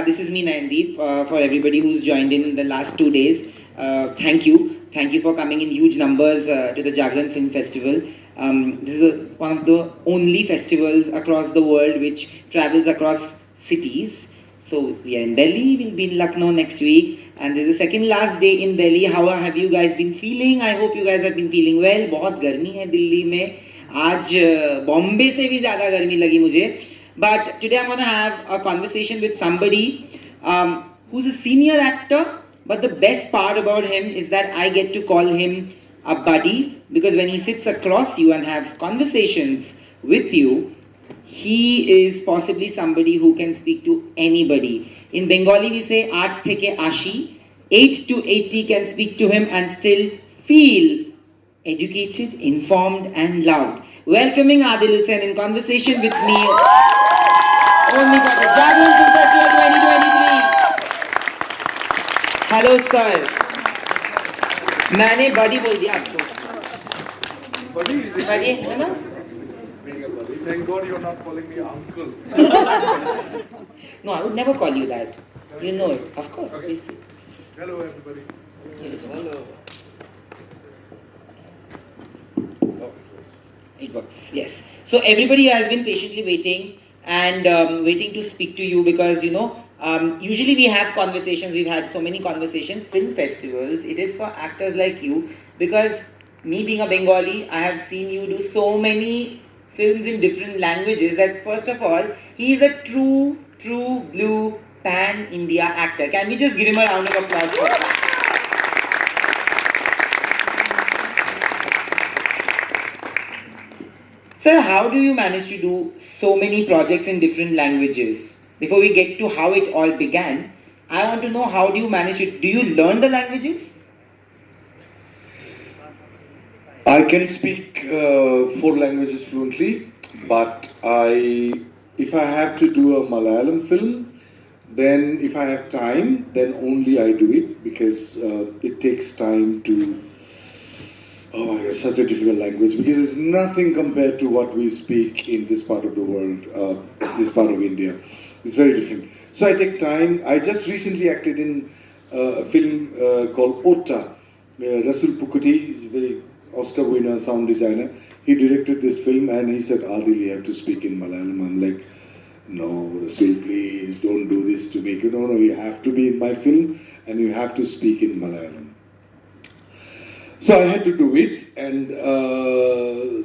this is me, Nayandeep. For everybody who's joined in the last 2 days, thank you. Thank you for coming in huge numbers to the Jagran Film Festival. This is one of the only festivals across the world which travels across cities. So we are in Delhi, we'll be in Lucknow next week, and this is the second last day in Delhi. How have you guys been feeling? I hope you guys have been feeling well. बहुत गर्मी है दिल्ली में. आज बॉम्बे से भी ज़्यादा गर्मी लगी मुझे. But today I'm going to have a conversation with somebody who's a senior actor. But the best part about him is that I get to call him a buddy, because when he sits across you and have conversations with you, he is possibly somebody who can speak to anybody. In Bengali we say 8 theke 80, 8 to 80 can speak to him and still feel educated, informed and loved. Welcoming ADIL HUSSAIN in conversation with me only for the Jagran Film Festival 2023. Hello sir. मैंने बड़ी बोल दिया आपको. बड़ी है ना? Thank God you're not calling me uncle. No, I would never call you that. You know it, of course. Okay. Hello everybody. Yes, hello. It works, yes. So everybody has been patiently waiting and waiting to speak to you, because you know, usually we have conversations, we've had so many conversations. Film festivals, it is for actors like you, because me being a Bengali, I have seen you do so many films in different languages that first of all, he is a true blue pan-India actor. Can we just give him a round of applause for that? Sir, how do you manage to do so many projects in different languages? Before we get to how it all began, I want to know, how do you manage it? Do you learn the languages? I can speak 4 languages fluently, but if I have to do a Malayalam film, then if I have time, then only I do it, because it takes time to. Oh my God, such a difficult language, because it's nothing compared to what we speak in this part of the world, this part of India. It's very different. So I take time. I just recently acted in a film called Ota. Rasul Pukuti is a very Oscar winner sound designer. He directed this film and he said, Adil, you have to speak in Malayalam. I'm like, no, Rasul, please don't do this to me. No, you have to be in my film and you have to speak in Malayalam. So I had to do it, and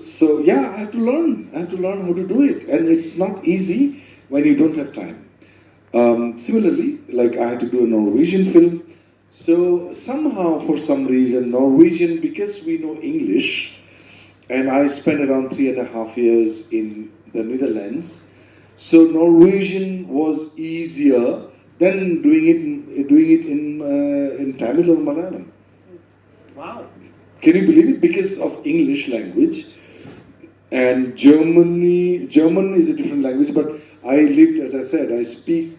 so yeah, I have to learn. I have to learn how to do it, and it's not easy when you don't have time. Similarly, like I had to do a Norwegian film, so somehow, for some reason, Norwegian, because we know English, and I spent around 3.5 years in the Netherlands, so Norwegian was easier than doing it in Tamil or Malayalam. Wow. Can you believe it? Because of English language, and German is a different language, but I lived, as I said, I speak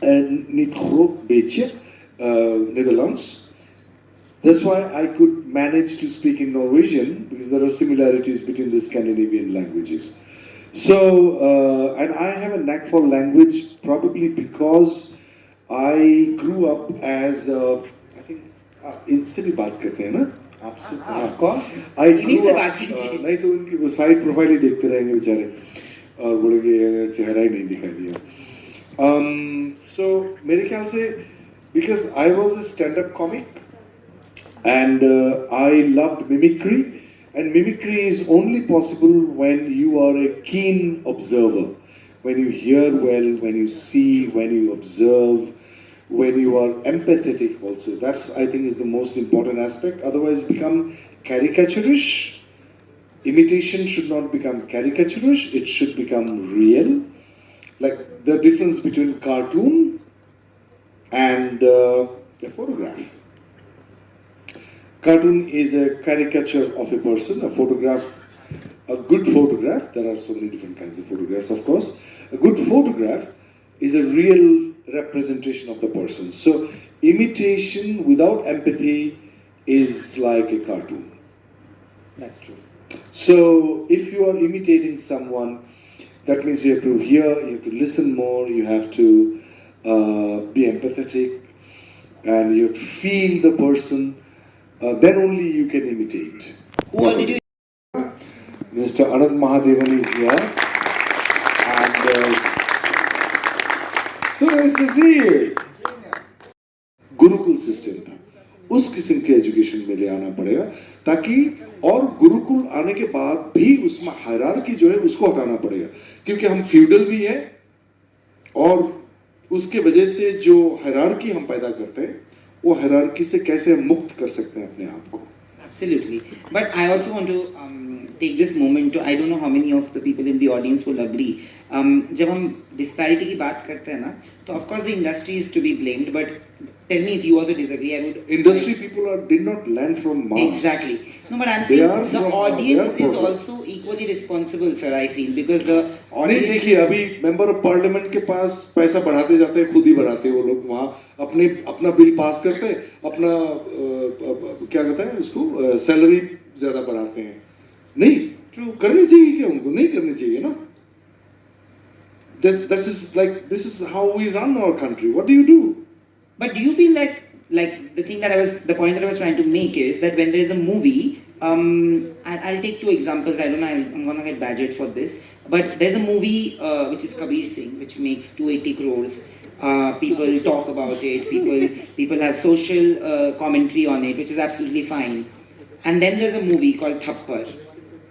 niet groot beetje Netherlands. That's why I could manage to speak in Norwegian, because there are similarities between the Scandinavian languages. So, and I have a knack for language, probably because I grew up as I think इनसे भी बात करते हैं ना आपसे of course. I grew up नहीं तो उनकी वो साइड प्रोफाइल ही देखते रहेंगे बेचारे और बोलेंगे चेहरा ही नहीं दिखाई दिया. So मेरे ख्याल से, because I was a stand-up comic and I loved mimicry, and mimicry is only possible when you are a keen observer, when you hear well, when you see, when you observe, when you are empathetic also. That's, I think, is the most important aspect. Otherwise become caricaturish. Imitation should not become caricaturish, it should become real. Like the difference between cartoon and a photograph. Cartoon is a caricature of a person. A photograph, a good photograph, there are so many different kinds of photographs, of course. A good photograph is a real representation of the person. So imitation without empathy is like a cartoon. That's true. So if you are imitating someone, that means you have to hear, you have to listen more, you have to be empathetic, and you feel the person. Then only you can imitate. Who all did you? Mr. Anand Mahadevan is here, and so nice to see you. Gurukul system था, उस किस्म के education में ले आना पड़ेगा ताकि, और गुरुकुल आने के बाद भी उसमें हायरार्की जो है उसको हटाना पड़ेगा, क्योंकि हम फ्यूडल भी है और उसके वजह से जो हायरार्की हम पैदा करते हैं वो हायरार्की से कैसे हम मुक्त कर सकते हैं अपने आप को. Absolutely. But I also want to take this moment to, I don't know how many of the people in the audience will agree. जब हम disparity की बात करते हैं ना, तो of course the industry is to be blamed, but tell me if you also disagree. I would. Industry people did not land from Mars. Exactly. No, but I'm saying the audience is also equally responsible, sir. I feel because the audience. नहीं, देखिए अभी member of parliament के पास पैसा बढ़ाते जाते हैं, खुद ही बढ़ाते हैं वो लोग, वहाँ अपना बिल पास करते हैं, अपना क्या कहते हैं उसको, सैलरी ज्यादा बढ़ाते हैं. नहीं, ट्रू करनी चाहिए क्या उनको? नहीं करनी चाहिए ना. This is how we run our country. What do you do? But do you feel that, like the point that I was trying to make is that when there is a movie, I'll take two examples. I don't know, I'm gonna get badgered for this, but there's a movie which is Kabir Singh, which makes 280 crores. People talk about it. People have social commentary on it, which is absolutely fine. And then there's a movie called Thappar,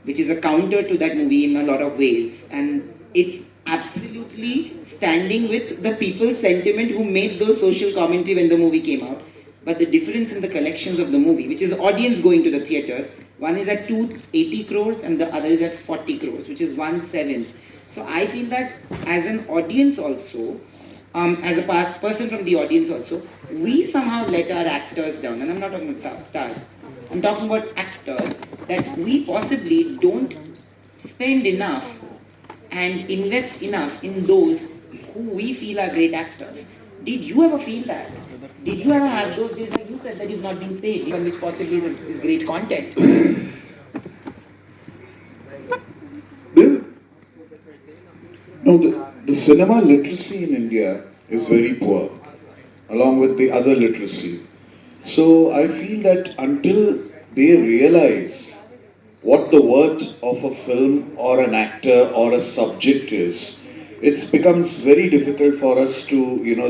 which is a counter to that movie in a lot of ways, and it's absolutely standing with the people's sentiment who made those social commentary when the movie came out. But the difference in the collections of the movie, which is audience going to the theatres, one is at 280 crores and the other is at 40 crores, which is 1/7. So I feel that as an audience also, as a past person from the audience also, we somehow let our actors down. And I'm not talking about stars, I'm talking about actors, that we possibly don't spend enough and invest enough in those who we feel are great actors. Did you ever feel that? Did you ever have those days like you said that you've not been paid, even which possibly is great content? No, the cinema literacy in India is very poor, along with the other literacy. So I feel that until they realize what the worth of a film or an actor or a subject is, it becomes very difficult for us to,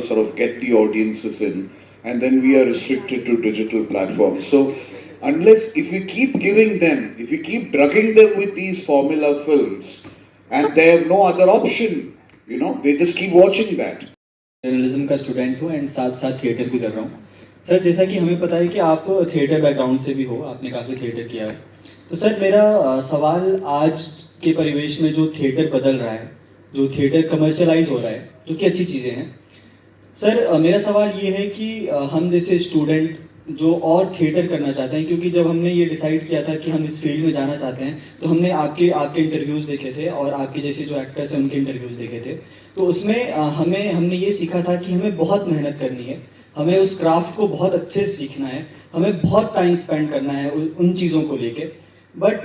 sort of get the audiences in, and then we are restricted to digital platforms. So if we keep giving them, if we keep drugging them with these formula films, and they have no other option, they just keep watching that. Journalism का student हूँ and साथ साथ theatre भी कर रहा हूँ. Sir, जैसा कि हमें पता है कि आप थिएटर बैकग्राउंड से भी हो, आपने काफ़ी थिएटर किया है, तो सर मेरा सवाल, आज के परिवेश में जो थिएटर बदल रहा है, जो थिएटर कमर्शियलाइज हो रहा है, जो कि अच्छी चीज़ें हैं, सर मेरा सवाल ये है कि हम जैसे स्टूडेंट जो और थिएटर करना चाहते हैं, क्योंकि जब हमने ये डिसाइड किया था कि हम इस फील्ड में जाना चाहते हैं, तो हमने आपके इंटरव्यूज़ देखे थे और आपके जैसे जो एक्टर्स हैं उनके इंटरव्यूज़ देखे थे, तो उसमें हमने ये सीखा था कि हमें बहुत मेहनत करनी है, हमें उस क्राफ्ट को बहुत अच्छे से सीखना है, हमें बहुत टाइम स्पेंड करना है उन चीज़ों को लेके. बट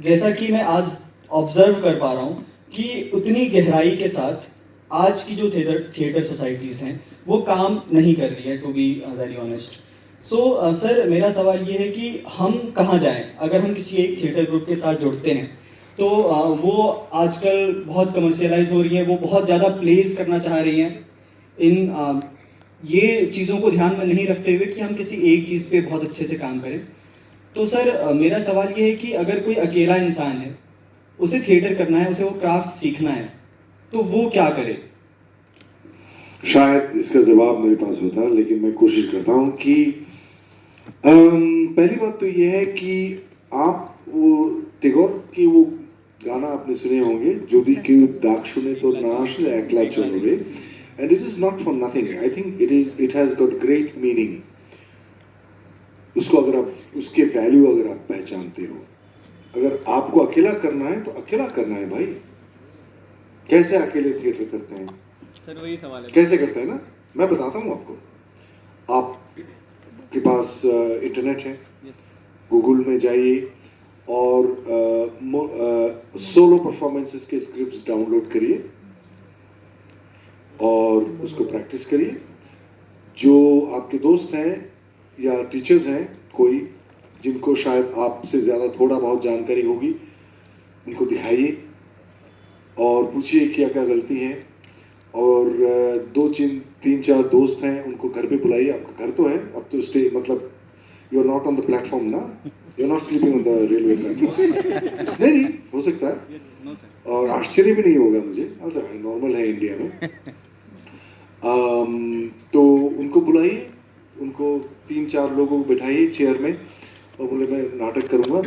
जैसा कि मैं आज ऑब्जर्व कर पा रहा हूँ कि उतनी गहराई के साथ आज की जो थिएटर सोसाइटीज़ हैं वो काम नहीं कर रही है, to be very honest. So sir, मेरा सवाल ये है कि हम कहाँ जाएं? अगर हम किसी एक थिएटर ग्रुप के साथ जुड़ते हैं तो वो आजकल बहुत कमर्शियलाइज हो रही है, वो बहुत ज़्यादा प्लेस करना चाह रही हैं, इन ये चीज़ों को ध्यान में नहीं रखते हुए कि हम किसी एक चीज़ पे बहुत अच्छे से काम करें. तो सर मेरा सवाल ये है कि अगर कोई अकेला इंसान है, उसे थिएटर करना है, उसे वो क्राफ्ट सीखना है, तो वो क्या करे? शायद इसका जवाब मेरे पास होता, लेकिन मैं कोशिश करता हूँ कि पहली बात तो ये है कि आप वो टैगोर की वो गाना आपने सुने होंगे, जोदी की दाग सुने तो नाश एकला चलोरे, and it is not for nothing. I think it has got great meaning. उसको अगर आप उसके वैल्यू अगर आप पहचानते हो, अगर आपको अकेला करना है तो अकेला करना है भाई. कैसे अकेले थिएटर करते हैं सर? वही सवाल है. कैसे करते हैं ना, मैं बताता हूँ आपको. आपके पास इंटरनेट है, गूगल में जाइए और सोलो परफॉर्मेंसेस के स्क्रिप्ट्स डाउनलोड करिए. और उसको प्रैक्टिस करिए। जो आपके दोस्त हैं या टीचर्स हैं कोई जिनको शायद आपसे ज़्यादा थोड़ा बहुत जानकारी होगी, उनको दिखाइए और पूछिए क्या क्या गलती है। और दो तीन चार दोस्त हैं उनको घर पे बुलाइए। आपका घर तो है, अब तो स्टे मतलब you are not on the platform ना, you are not sleeping on the railway platform. नहीं हो सकता है और आश्चर्य भी नहीं होगा मुझे, नॉर्मल है इंडिया में। तो उनको बुलाइए, उनको 3-4 लोगों को बैठाइए चेयर में और बोले मैं नाटक करूँगा,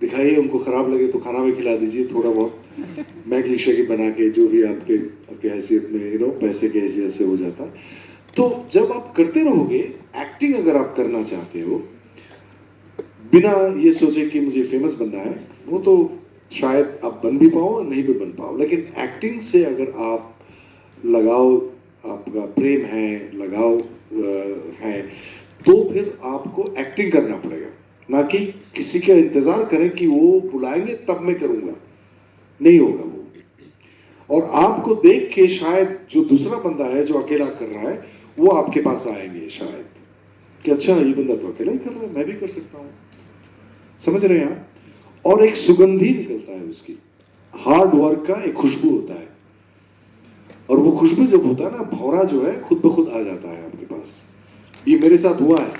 दिखाइए। उनको ख़राब लगे तो खाना भी खिला दीजिए, थोड़ा बहुत मैगी शैगी बना के, जो भी आपके हैसियत में पैसे के हैसियत से हो जाता। तो जब आप करते रहोगे, एक्टिंग अगर आप करना चाहते हो बिना ये सोचे कि मुझे फेमस बनना है, वो तो शायद आप बन भी पाओ नहीं भी बन पाओ, लेकिन एक्टिंग से अगर आप लगाव, आपका प्रेम है, लगाव है, तो फिर आपको एक्टिंग करना पड़ेगा, ना कि किसी का इंतजार करें कि वो बुलाएंगे तब मैं करूंगा। नहीं होगा वो। और आपको देख के शायद जो दूसरा बंदा है जो अकेला कर रहा है वो आपके पास आएंगे शायद कि अच्छा ये बंदा तो अकेला ही कर रहा है, मैं भी कर सकता हूँ। समझ रहे हैं आप? और एक सुगंधी निकलता है उसकी, हार्ड वर्क का एक खुशबू होता है, और वो खुशबू जब होता है ना, भौरा जो है खुद ब खुद आ जाता है आपके पास। ये मेरे साथ हुआ है।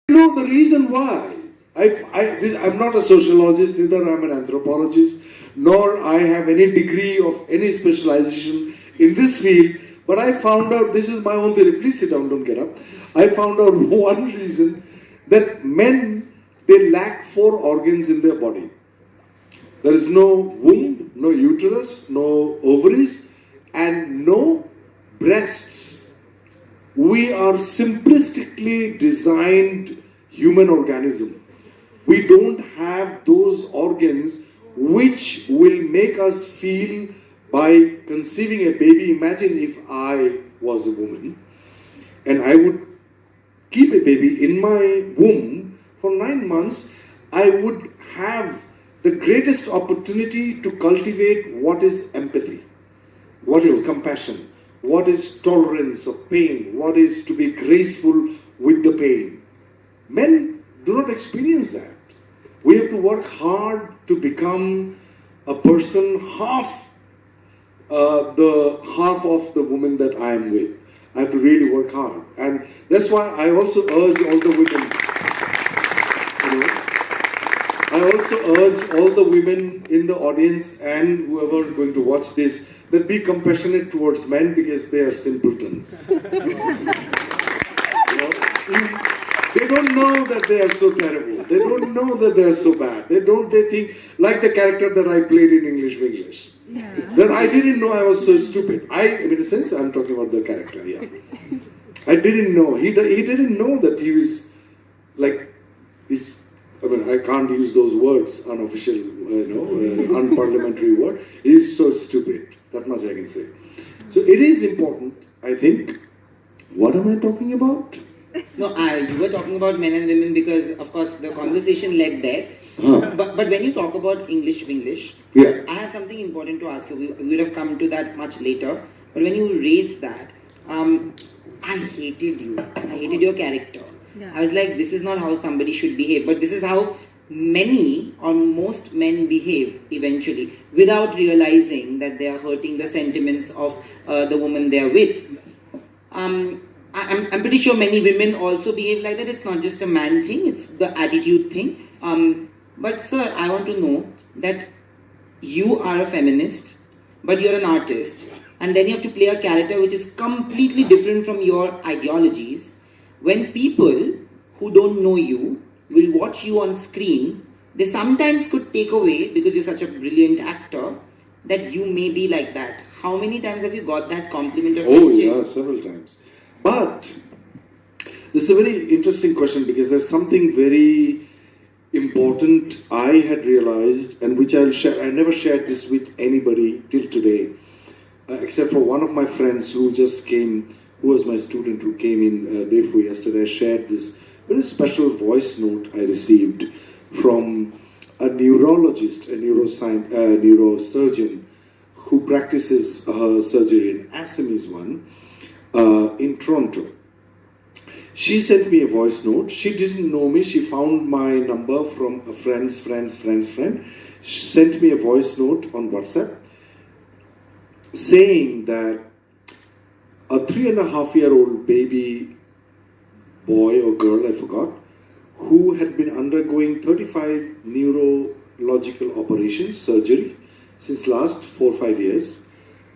You know the reason why I'm not a sociologist, neither I'm an anthropologist, nor I have any degree of any specialization in this field, but I found out, this is my own theory, please sit down, don't get up. I found out one reason that men, they lack 4 organs in their body. There is no womb, no uterus, no ovaries, and no breasts. We are simplistically designed human organism. We don't have those organs which will make us feel by conceiving a baby. Imagine if I was a woman and I would keep a baby in my womb for 9 months, I would have the greatest opportunity to cultivate what is empathy, what is compassion, what is tolerance of pain, what is to be graceful with the pain. Men do not experience that. We have to work hard to become a person half of the woman that I am with. I have to really work hard, and that's why I also urge all the women. I also urge all the women in the audience and whoever is going to watch this, that be compassionate towards men because they are simpletons. They don't know that they are so terrible. They don't know that they are so bad. They think, like the character that I played in English. Yeah. That I didn't know I was so stupid. In a sense, I'm talking about the character, yeah. I didn't know. He didn't know that he was like this. I mean, I can't use those words, unofficial, unparliamentary word. He is so stupid. That much I can say. So it is important, I think. What am I talking about? No, you were talking about men and women because, of course, the conversation led there. But when you talk about English, yeah. I have something important to ask you. We would have come to that much later. But when you raised that, I hated you. I hated your character. Yeah. I was like, this is not how somebody should behave. But this is how many or most men behave eventually, without realizing that they are hurting the sentiments of the woman they are with. I'm pretty sure many women also behave like that. It's not just a man thing, it's the attitude thing. But sir, I want to know that you are a feminist, but you're an artist. And then you have to play a character which is completely different from your ideologies. When people who don't know you will watch you on screen, they sometimes could take away, because you're such a brilliant actor, that you may be like that. How many times have you got that compliment? Oh yeah, several times. But this is a very interesting question because there's something very important I had realized, and which I'll share. I never shared this with anybody till today, except for one of my friends who just came, who was my student who came in day before yesterday. I shared this very special voice note I received from a neurologist, a neurosurgeon, who practices surgery, an Assamese one, in Toronto. She sent me a voice note. She didn't know me. She found my number from a friend's friend. She sent me a voice note on WhatsApp saying that a 3.5-year-old baby boy or girl, I forgot, who had been undergoing 35 neurological operations, surgery, since last 4 or 5 years,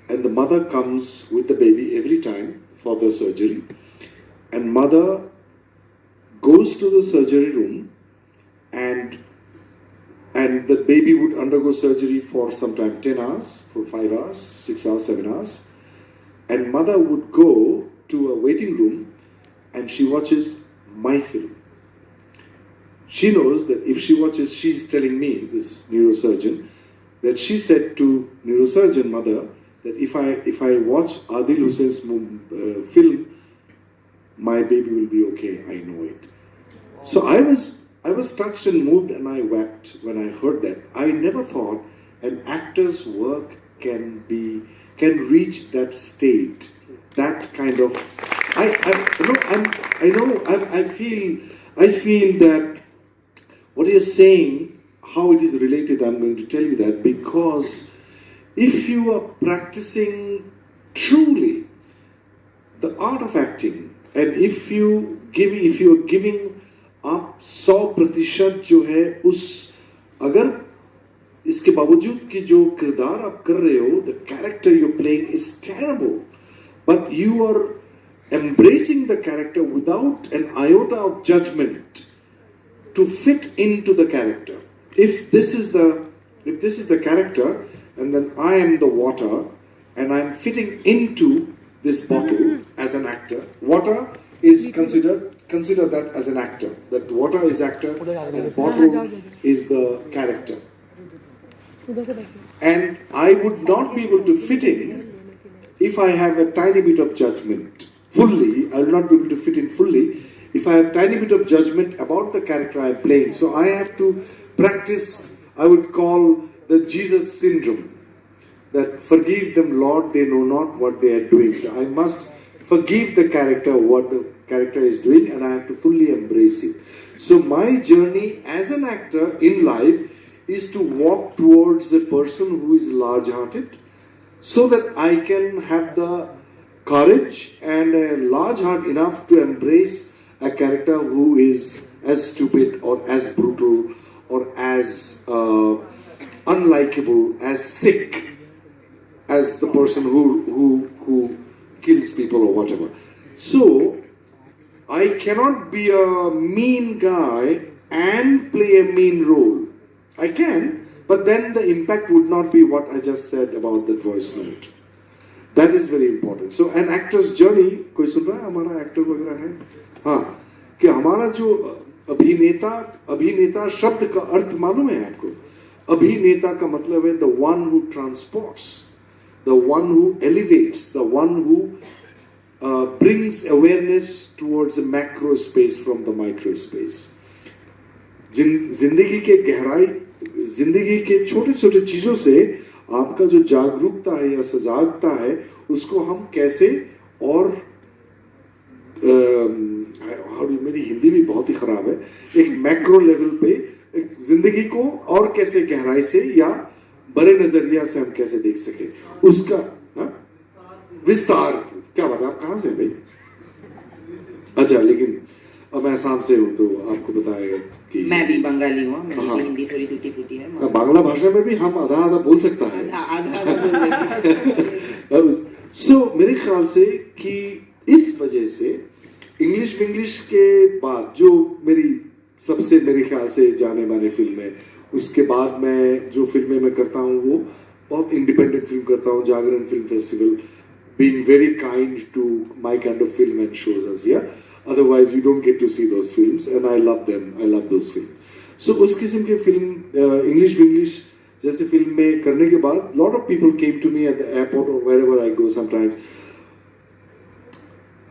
and the mother comes with the baby every time for the surgery, and mother goes to the surgery room, and the baby would undergo surgery for sometime 10 hours, for 5 hours, 6 hours, 7 hours, and mother would go to a waiting room and she watches my film. She knows that if she watches, she's telling me, this neurosurgeon, that she said to neurosurgeon mother that if I watch Adil Hussein's film, my baby will be okay, I know it. So I was touched and moved and I wept when I heard that. I never thought an actor's work can reach that state, that kind of. I feel that what you're saying, how it is related. I'm going to tell you that because if you are practicing truly the art of acting, and if you are giving आप 100% जो है उस अगर इसके बावजूद कि जो किरदार आप कर रहे हो, the character you're playing is terrible, but you are embracing the character without an iota of judgment to fit into the character. If this is the character, and then I am the water, and I'm fitting into this bottle as an actor. Water is consider that as an actor. That water is actor and bottle is the character. And I would not be able to fit in if I have a tiny bit of judgment. Fully, I will not be able to fit in fully if I have tiny bit of judgment about the character I am playing. So I have to practice, I would call the Jesus syndrome. That forgive them, Lord, they know not what they are doing. I must forgive the character, what the character is doing, and I have to fully embrace it. So my journey as an actor in life is to walk towards a person who is large-hearted, so that I can have the courage and a large heart enough to embrace a character who is as stupid or as brutal or as unlikable, as sick as the person who kills people or whatever. So I cannot be a mean guy and play a mean role. I can, but then the impact would not be what I just said about that voice note. That is very important. So an actor's journey, कोई सुन रहा है हमारा actor वगैरह है? हाँ, कि हमारा जो अभिनेता शब्द का अर्थ मालूम है आपको? अभिनेता का मतलब है the one who transports, the one who elevates, the one who brings awareness towards a macro space from the micro space. जिंदगी के गहराई, जिंदगी के छोटे छोटे चीजों से आपका जो जागरूकता है या सजागता है, उसको हम कैसे और मेरी हिंदी भी बहुत ही खराब है, एक मैक्रो लेवल पे एक जिंदगी को और कैसे गहराई से या बड़े नजरिया से हम कैसे देख सके उसका विस्तार. क्या बात है, आप कहाँ से हैं भाई? अच्छा, लेकिन अब मैं आसाम से हूँ तो आपको बताएगा कि मैं भी बंगाली हूँ, मेरी हिंदी थोड़ी टूटी फूटी है. बांग्ला भाषा में भी हम आधा आधा बोल सकता है. सो मेरे ख्याल से कि इस वजह से इंग्लिश के बाद जो मेरी सबसे मेरे ख्याल से जाने माने फिल्म है, उसके बाद मैं जो फिल्में मैं करता हूँ वो बहुत इंडिपेंडेंट फिल्म करता हूँ. Jagran film festival being very kind to my kind of film and shows us here. Otherwise, you don't get to see those films, and I love them. I love those films. So, उस किस्म के film English जैसे film में करने के बाद, lot of people came to me at the airport or wherever I go sometimes,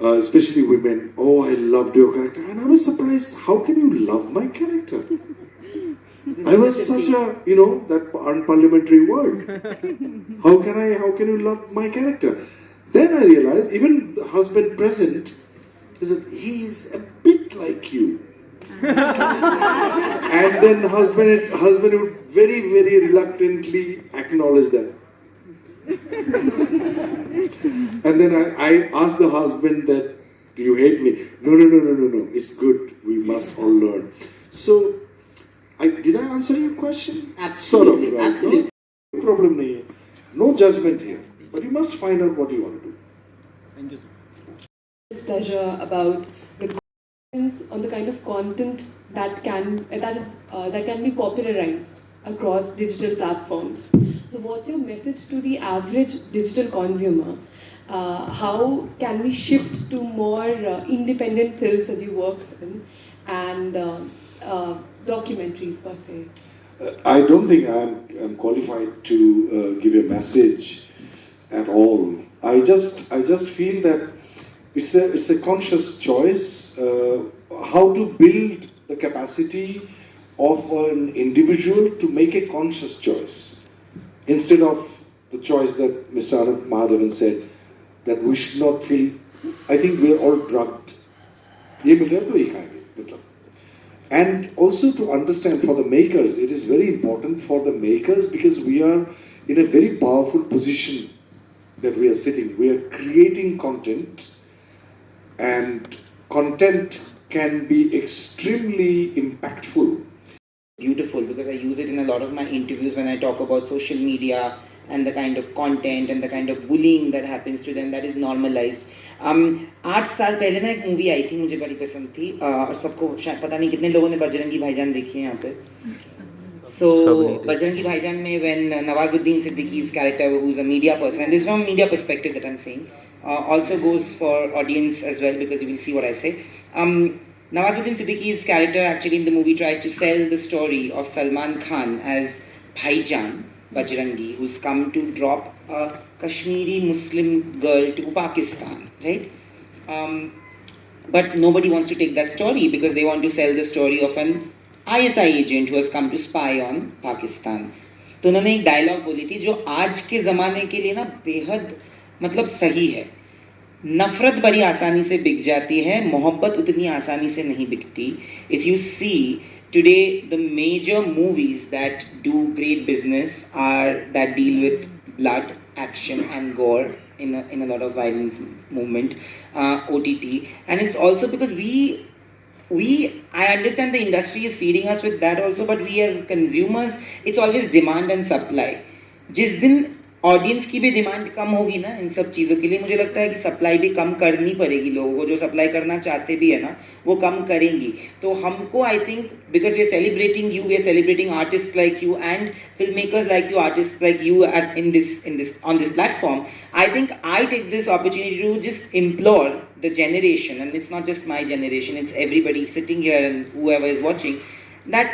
especially women. Oh, I loved your character, and I was surprised. How can you love my character? I was such a, that unparliamentary word. How can you love my character? Then I realized, even the husband present, is that he's a bit like you. And then husband would very, very reluctantly acknowledge that. And then I asked the husband that, do you hate me? No, it's good. We must all learn. So, did I answer your question? Absolutely, Sort of, right? absolutely. No problem nahi hai. No judgment here. But you must find out what you want to do. Thank you. Pleasure about the comments on the kind of content that can be popularized across digital platforms. So, what's your message to the average digital consumer? How can we shift to more independent films as you work in and documentaries per se? I don't think I'm qualified to give a message at all. I just feel that it's a conscious choice how to build the capacity of an individual to make a conscious choice instead of the choice that Mr. Anand Mahadevan said that we should not feel. I think we're all drugged. ये मिल रहा है तो ये खाएंगे मतलब. And also to understand for the makers, it is very important for the makers because we are in a very powerful position that we are sitting. We are creating content, and content can be extremely impactful. Beautiful, because I use it in a lot of my interviews when I talk about social media and the kind of content and the kind of bullying that happens to them that is normalized. 8 साल पहले ना एक movie आई थी, मुझे बड़ी पसंद थी और सबको शायद पता नहीं कितने लोगों ने बजरंगी भाईजान देखी है यहाँ पे. So बजरंगी भाईजान में when Nawazuddin Siddiqui's character, who's a media person, and this is from a media perspective that I'm saying, also goes for audience as well because you will see what I say. Nawazuddin Siddiqui's character actually in the movie tries to sell the story of Salman Khan as Bhaijan Bajrangi, who's come to drop a Kashmiri Muslim girl to Pakistan, right? But nobody wants to take that story because they want to sell the story of an ISI agent who has come to spy on Pakistan. तो उन्होंने एक dialogue बोली थी जो आज के ज़माने के लिए ना बेहद मतलब सही है. नफ़रत बड़ी आसानी से बिक जाती है, मोहब्बत उतनी आसानी से नहीं बिकती. If you see today the major movies that do great business are that deal with blood, action and gore in a lot of violence movement, OTT, and it's also because I understand the industry is feeding us with that also, but we as consumers, it's always demand and supply. जिस दिन audience की भी demand कम होगी ना इन सब चीज़ों के लिए, मुझे लगता है कि सप्लाई भी कम करनी पड़ेगी लोगों को. जो सप्लाई करना चाहते भी है ना वो कम करेंगी. तो हमको I think because we are celebrating you, we are celebrating artist like you and film makers like you, artist like you in this on this platform, I think I take this opportunity to just implore the generation, and it's not just my generation, it's everybody sitting here and whoever is watching, that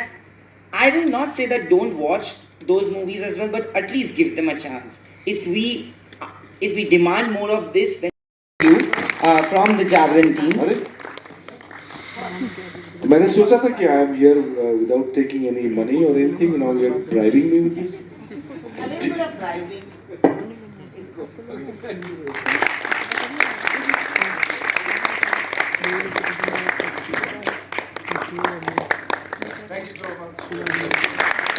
I will not say that don't watch those movies as well, but at least give them a chance. If we demand more of this, then you from the Jagran team. अरे मैंने सोचा था कि I am here without taking any money or anything. Now you are bribing me with this. A little bit of bribing. Thank you so much.